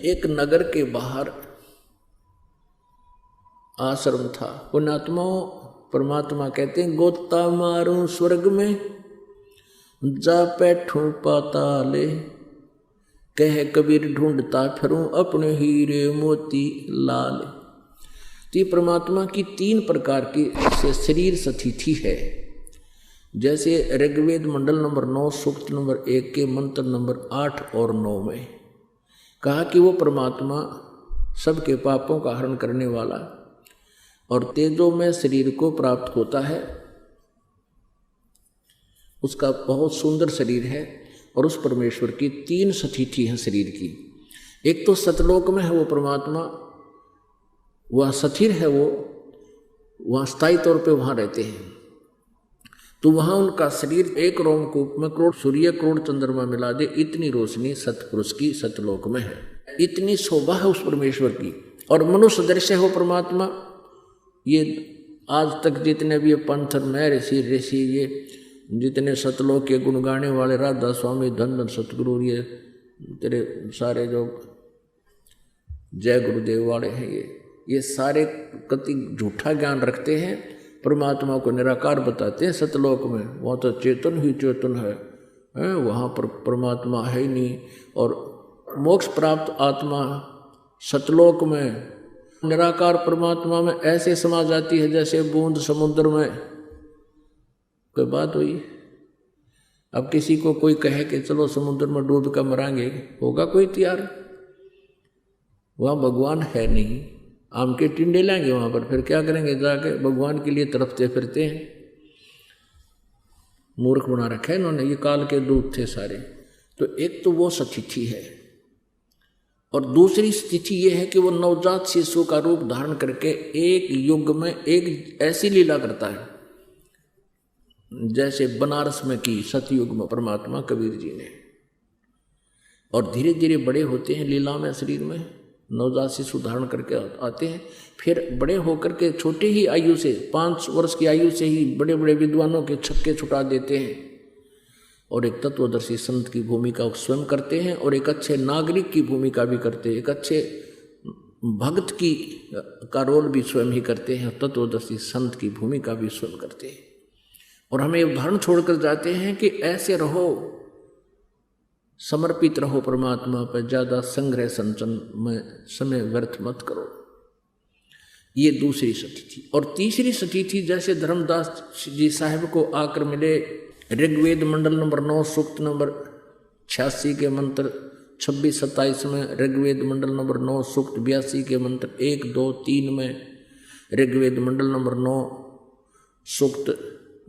एक नगर के बाहर आश्रम था। पुण्यात्माओं, परमात्मा कहते हैं गोता मारूं स्वर्ग में, जा बैठूं पाताले, कह कबीर ढूंढता फिरूं अपने हीरे मोती लाल। तो परमात्मा की 3 प्रकार की से शरीर स्थिति है। जैसे ऋग्वेद मंडल नंबर 9 सूक्त नंबर 1 के मंत्र नंबर 8 और 9 में कहा कि वो परमात्मा सबके पापों का हरण करने वाला और तेजो में शरीर को प्राप्त होता है। उसका बहुत सुंदर शरीर है और उस परमेश्वर की 3 स्थिति हैं शरीर की। एक तो सतलोक में है वो परमात्मा, वह स्थिर है, वो वहाँ स्थायी तौर पे वहाँ रहते हैं। तो वहाँ उनका शरीर एक रोमकूप में करोड़ सूर्य करोड़ चंद्रमा मिला दे इतनी रोशनी सतपुरुष की सतलोक में है। इतनी शोभा है उस परमेश्वर की। और मनुष्य दृश्य है वो परमात्मा। ये आज तक जितने भी पंथर में ऋषि ये जितने सतलोक के गुण गाने वाले राधा स्वामी धन धन सतगुरु, ये तेरे सारे जो जय गुरुदेव वाले हैं, ये सारे कति झूठा ज्ञान रखते हैं। परमात्मा को निराकार बताते हैं सतलोक में, वहाँ तो चेतन ही चेतन है, वहाँ पर परमात्मा है ही नहीं। और मोक्ष प्राप्त आत्मा सतलोक में निराकार परमात्मा में ऐसे समा जाती है जैसे बूंद समुद्र में। कोई बात हुई? अब किसी को कोई कहे कि चलो समुद्र में डूब कर मरांगे, होगा कोई तैयार? वहाँ भगवान है नहीं, आम के टिंडे लाएंगे वहाँ पर, फिर क्या करेंगे? जाके भगवान के लिए तरफते फिरते हैं। मूर्ख बना रखा है इन्होंने, ये काल के दूत थे सारे। तो एक तो वो स्थिति है और दूसरी स्थिति ये है कि वो नवजात शिशु का रूप धारण करके एक युग में एक ऐसी लीला करता है जैसे बनारस में की सतयुग में परमात्मा कबीर जी ने। और धीरे धीरे बड़े होते हैं लीला में, शरीर में नवजात शिशु धारण करके आते हैं। फिर बड़े होकर के छोटी ही आयु से 5 वर्ष की आयु से ही बड़े बड़े विद्वानों के छक्के छुटा देते हैं और एक तत्वदर्शी संत की भूमिका स्वयं करते हैं और एक अच्छे नागरिक की भूमिका भी करते हैं, एक अच्छे भक्त की का रोल भी स्वयं ही करते हैं, तत्वदर्शी संत की भूमिका भी स्वयं करते हैं। और हमें उदाहरण छोड़कर जाते हैं कि ऐसे रहो, समर्पित रहो परमात्मा पर, ज़्यादा संग्रह संचन में समय व्यर्थ मत करो। ये दूसरी स्थिति। और तीसरी स्थिति जैसे धर्मदास जी साहब को आकर मिले ऋग्वेद मंडल नंबर 9 सूक्त नंबर 86 के मंत्र 26-27 में, ऋग्वेद मंडल नंबर 9 सूक्त 82 के मंत्र 1, 2, 3 में, ऋग्वेद मंडल नंबर 9 सूक्त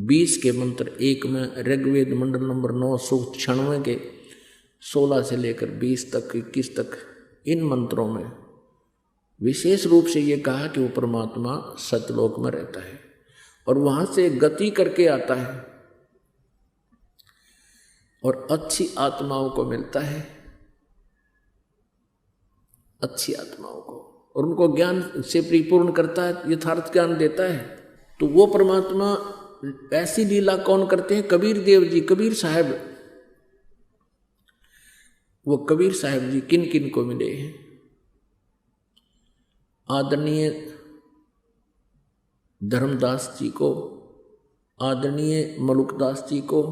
20 के मंत्र 1 में, ऋग्वेद मंडल नंबर 9 सूक्त 96 के 16 से लेकर 20 तक 21 तक, इन मंत्रों में विशेष रूप से ये कहा कि वो परमात्मा सतलोक में रहता है और वहाँ से गति करके आता है और अच्छी आत्माओं को मिलता है, अच्छी आत्माओं को, और उनको ज्ञान से परिपूर्ण करता है, यथार्थ ज्ञान देता है। तो वो परमात्मा ऐसी लीला कौन करते हैं? कबीर देव जी, कबीर साहब। वो कबीर साहब जी किन किन को मिले हैं? आदरणीय धर्मदास जी को, आदरणीय मलुकदास जी को,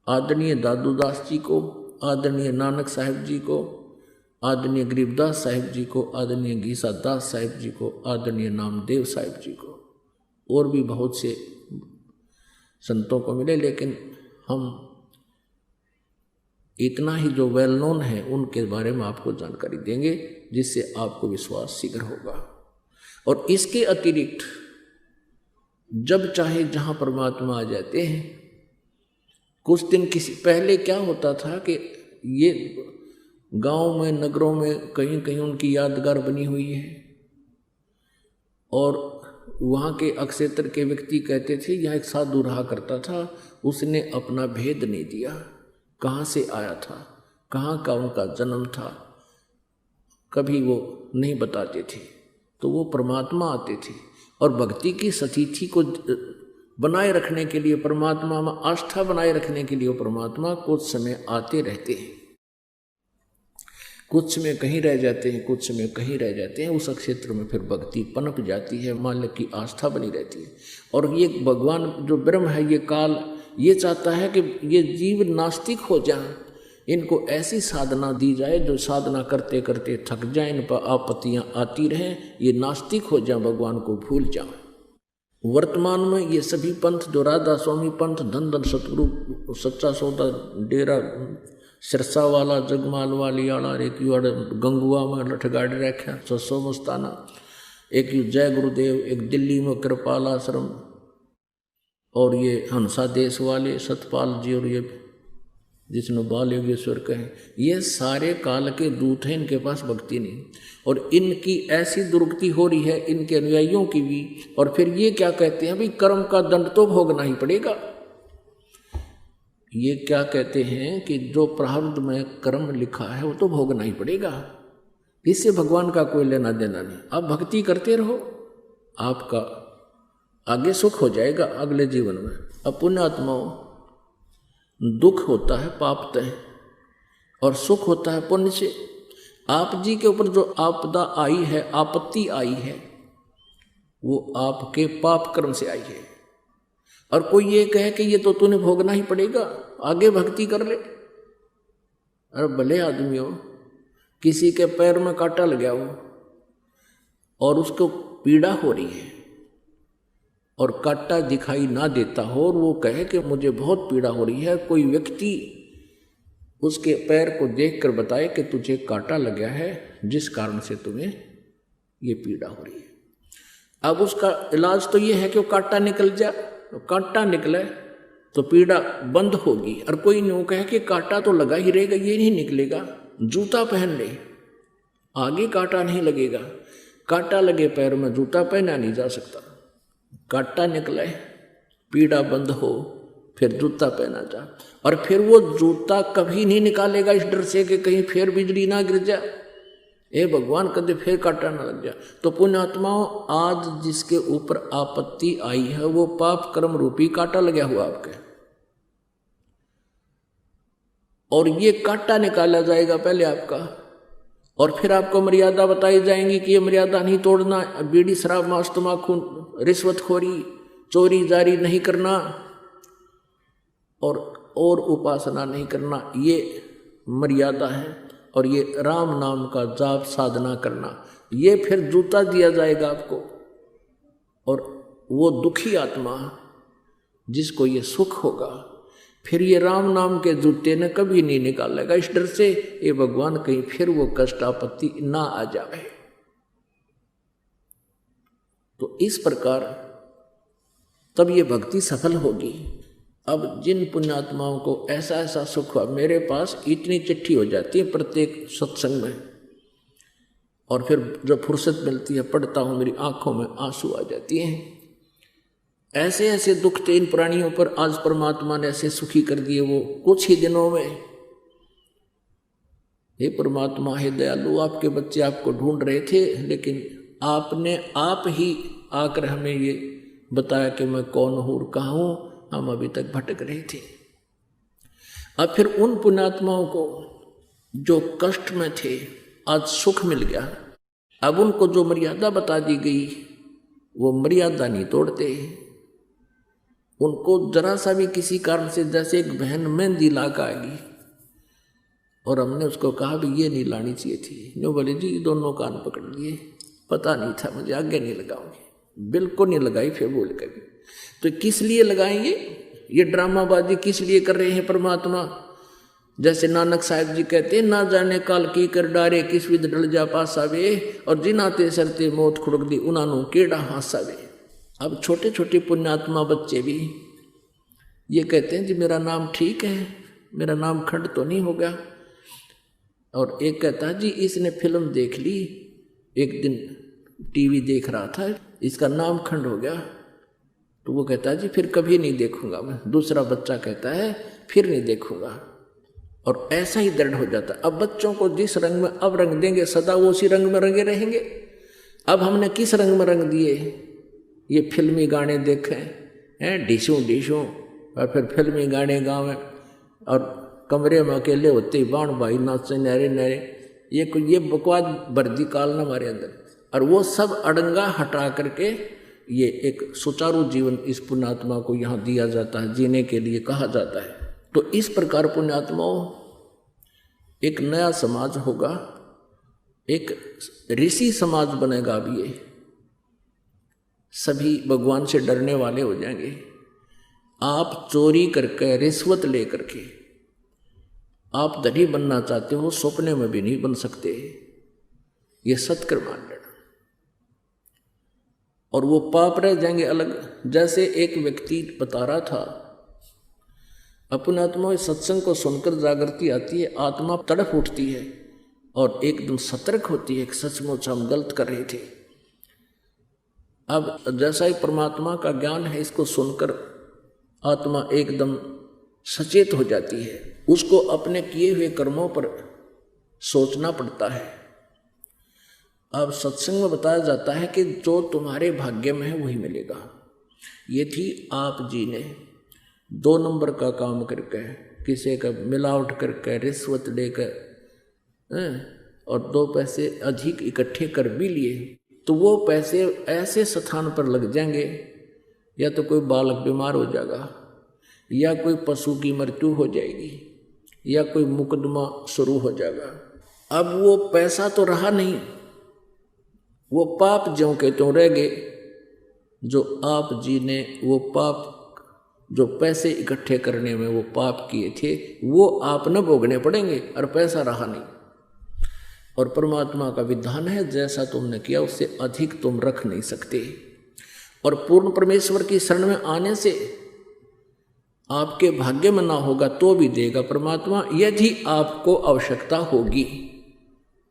आदरणीय दादूदास जी को, आदरणीय नानक साहिब जी को, आदरणीय गरीबदास साहिब जी को, आदरणीय घीसा दास साहिब जी को, आदरणीय नामदेव साहिब जी को, और भी बहुत से संतों को मिले। लेकिन हम इतना ही जो वेल नोन है उनके बारे में आपको जानकारी देंगे जिससे आपको विश्वास शीघ्र होगा। और इसके अतिरिक्त जब चाहे जहाँ परमात्मा आ जाते हैं। कुछ दिन किसी पहले क्या होता था कि ये गांव में नगरों में कहीं कहीं उनकी यादगार बनी हुई है और वहाँ के अक्षेत्र के व्यक्ति कहते थे यहाँ एक साधु रहा करता था, उसने अपना भेद नहीं दिया, कहाँ से आया था, कहाँ का उनका जन्म था, कभी वो नहीं बताते थे। तो वो परमात्मा आते थे और भक्ति की स्थिति को बनाए रखने के लिए, परमात्मा में आस्था बनाए रखने के लिए वो परमात्मा कुछ समय आते रहते हैं। कुछ में कहीं रह जाते हैं, कुछ में कहीं रह जाते हैं। उस क्षेत्र में फिर भक्ति पनप जाती है, मान की आस्था बनी रहती है। और ये भगवान जो ब्रह्म है, ये काल ये चाहता है कि ये जीव नास्तिक हो जाए, इनको ऐसी साधना दी जाए जो साधना करते करते थक जाए, इन पर आपत्तियाँ आती रहें, ये नास्तिक हो जाए, भगवान को भूल जाए। वर्तमान में ये सभी पंथ जो राधा स्वामी पंथ, धन धन सतगुरु, सच्चा सौदा, डेरा सिरसा वाला, जगमाल वाली आला, एक युवा गंगुआ में लठगाड़ रखा 600 मस्ताना, एक यू जय गुरुदेव, एक दिल्ली में कृपाल आश्रम, और ये हंसा देश वाले सतपाल जी, और ये जिसने बाल योगेश्वर कहे, ये सारे काल के दूत हैं, इनके पास भक्ति नहीं। और इनकी ऐसी दुर्गति हो रही है, इनके अनुयायियों की भी। और फिर ये क्या कहते हैं, भाई कर्म का दंड तो भोगना ही पड़ेगा। ये क्या कहते हैं कि जो प्रारब्ध में कर्म लिखा है वो तो भोगना ही पड़ेगा, इससे भगवान का कोई लेना देना नहीं। आप भक्ति करते रहो, आपका आगे सुख हो जाएगा अगले जीवन में। अब पुण्यात्माओं, दुख होता है पाप तय और सुख होता है पुण्य से। आप जी के ऊपर जो आपदा आई है, आपत्ति आई है, वो आपके पाप कर्म से आई है। और कोई ये कहे कि ये तो तूने भोगना ही पड़ेगा, आगे भक्ति कर ले। अरे भले आदमी हो, किसी के पैर में कांटा लग गया हो और उसको पीड़ा हो रही है और कांटा दिखाई ना देता हो, और वो कहे कि मुझे बहुत पीड़ा हो रही है, कोई व्यक्ति उसके पैर को देखकर बताए कि तुझे कांटा लग गया है, जिस कारण से तुम्हें ये पीड़ा हो रही है। अब उसका इलाज तो ये है कि वो कांटा निकल जाए, तो कांटा निकले तो पीड़ा बंद होगी। और कोई यूँ कहे कि कांटा तो लगा ही रहेगा, ये नहीं निकलेगा, जूता पहन ले, आगे कांटा नहीं लगेगा। कांटा लगे पैर में जूता पहना नहीं जा सकता। कांटा निकले, पीड़ा बंद हो, फिर जूता पहना जा। और फिर वो जूता कभी नहीं निकालेगा इस डर से कि कहीं फिर बिजली ना गिर जाए, ए भगवान कदे फिर कांटा ना लग जाए। तो पुण्यात्माओं, आज जिसके ऊपर आपत्ति आई है वो पाप कर्म रूपी कांटा लगा हुआ आपके, और ये कांटा निकाला जाएगा पहले आपका, और फिर आपको मर्यादा बताई जाएंगी कि ये मर्यादा नहीं तोड़ना, बीड़ी शराब मांस तम्बाकू रिश्वतखोरी चोरी जारी नहीं करना, और उपासना नहीं करना, ये मर्यादा है। और ये राम नाम का जाप साधना करना, ये फिर जूता दिया जाएगा आपको। और वो दुखी आत्मा जिसको ये सुख होगा, फिर ये राम नाम के जूते ने कभी नहीं निकालेगा इस डर से, ये भगवान कहीं फिर वो कष्ट आपत्ति ना आ जाए। तो इस प्रकार तब ये भक्ति सफल होगी। अब जिन पुण्यात्माओं को ऐसा ऐसा सुख हुआ, मेरे पास इतनी चिट्ठी हो जाती है प्रत्येक सत्संग में, और फिर जब फुर्सत मिलती है पढ़ता हूँ, मेरी आंखों में आंसू आ जाती हैं। ऐसे ऐसे दुख थे इन प्राणियों पर, आज परमात्मा ने ऐसे सुखी कर दिए वो कुछ ही दिनों में। हे परमात्मा, हे दयालु, आपके बच्चे आपको ढूंढ रहे थे, लेकिन आपने आप ही आकर हमें ये बताया कि मैं कौन हूँ और कहाँ हूँ। हम अभी तक भटक रहे थे। अब फिर उन पुण्यात्माओं को जो कष्ट में थे आज सुख मिल गया। अब उनको जो मर्यादा बता दी गई वो मर्यादा नहीं तोड़ते। उनको जरा सा भी किसी कारण से, जैसे एक बहन मेहंदी ला के आएगी और हमने उसको कहा भी ये नहीं लानी चाहिए थी, जो बोले जी दोनों कान पकड़ लिए, पता नहीं था मुझे, आगे नहीं लगाऊंगी, बिल्कुल नहीं लगाई। फिर बोल कभी तो किस लिए लगाएंगे, ये ड्रामाबाजी किस लिए कर रहे हैं परमात्मा। जैसे नानक साहब जी कहते हैं, ना जाने काल की कर डारे किस विध डल जा पासावे, और जिनाते सरते मौत खुड़क दी उन्होंने केड़ा हासावे। अब छोटे छोटे पुण्यात्मा बच्चे भी ये कहते हैं जी मेरा नाम ठीक है, मेरा नाम खंड तो नहीं होगा। और एक कहता है जी इसने फिल्म देख ली, एक दिन टीवी देख रहा था, इसका नाम खंड हो गया। तो वो कहता है जी फिर कभी नहीं देखूंगा मैं। दूसरा बच्चा कहता है फिर नहीं देखूंगा, और ऐसा ही दृढ़ हो जाता। अब बच्चों को जिस रंग में अब रंग देंगे सदा वो उसी रंग में रंगे रहेंगे। अब हमने किस रंग में रंग दिए, ये फिल्मी गाने देखे हैं ढीसों ढीसों, और फिर फिल्मी गाने गावे, और कमरे में अकेले होते ही बाण भाई नाचे नहरे नहरे, ये बकवास वर्दी कालना हमारे अंदर, और वो सब अड़ंगा हटा करके ये एक सुचारू जीवन इस पुण्यात्मा को यहाँ दिया जाता है, जीने के लिए कहा जाता है। तो इस प्रकार पुण्यात्माओं एक नया समाज होगा, एक ऋषि समाज बनेगा। अब ये सभी भगवान से डरने वाले हो जाएंगे। आप चोरी करके, रिश्वत ले करके आप धनी बनना चाहते हो, सपने में भी नहीं बन सकते। ये सत्कर मान लेना, और वो पाप रह जाएंगे अलग। जैसे एक व्यक्ति बता रहा था, अपने आत्मा में सत्संग को सुनकर जागृति आती है, आत्मा तड़प उठती है और एकदम सतर्क होती है कि सचमुच हम गलत कर रहे थे। अब जैसा ही परमात्मा का ज्ञान है, इसको सुनकर आत्मा एकदम सचेत हो जाती है। उसको अपने किए हुए कर्मों पर सोचना पड़ता है। अब सत्संग में बताया जाता है कि जो तुम्हारे भाग्य में है वही मिलेगा। ये थी आप जी ने 2 नंबर का काम करके, किसी का मिलावट करके, रिश्वत लेकर और 2 पैसे अधिक इकट्ठे कर भी लिए, तो वो पैसे ऐसे स्थान पर लग जाएंगे, या तो कोई बालक बीमार हो जाएगा, या कोई पशु की मृत्यु हो जाएगी, या कोई मुकदमा शुरू हो जाएगा। अब वो पैसा तो रहा नहीं, वो पाप ज्यों के त्यों रह गए। जो आप जी ने वो पाप, जो पैसे इकट्ठे करने में वो पाप किए थे, वो आप न भोगने पड़ेंगे, और पैसा रहा नहीं। और परमात्मा का विधान है, जैसा तुमने किया उससे अधिक तुम रख नहीं सकते। और पूर्ण परमेश्वर की शरण में आने से आपके भाग्य में ना होगा तो भी देगा परमात्मा, यदि आपको आवश्यकता होगी।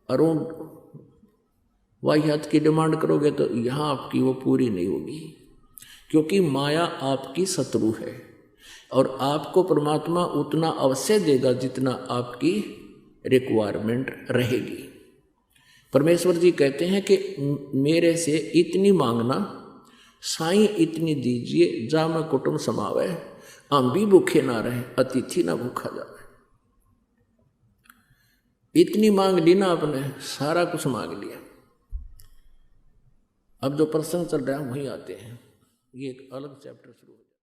और वाहियात की डिमांड करोगे तो यहाँ आपकी वो पूरी नहीं होगी, क्योंकि माया आपकी शत्रु है, और आपको परमात्मा उतना अवश्य देगा जितना आपकी रिक्वायरमेंट रहेगी। परमेश्वर जी कहते हैं कि मेरे से इतनी मांगना, साईं इतनी दीजिए, जा मैं कुटुंब समावे, हम भी भूखे ना रहे, अतिथि ना भूखा जावे। इतनी मांग ली ना आपने, सारा कुछ मांग लिया। अब जो प्रसंग चल रहा है वहीं आते हैं, ये एक अलग चैप्टर शुरू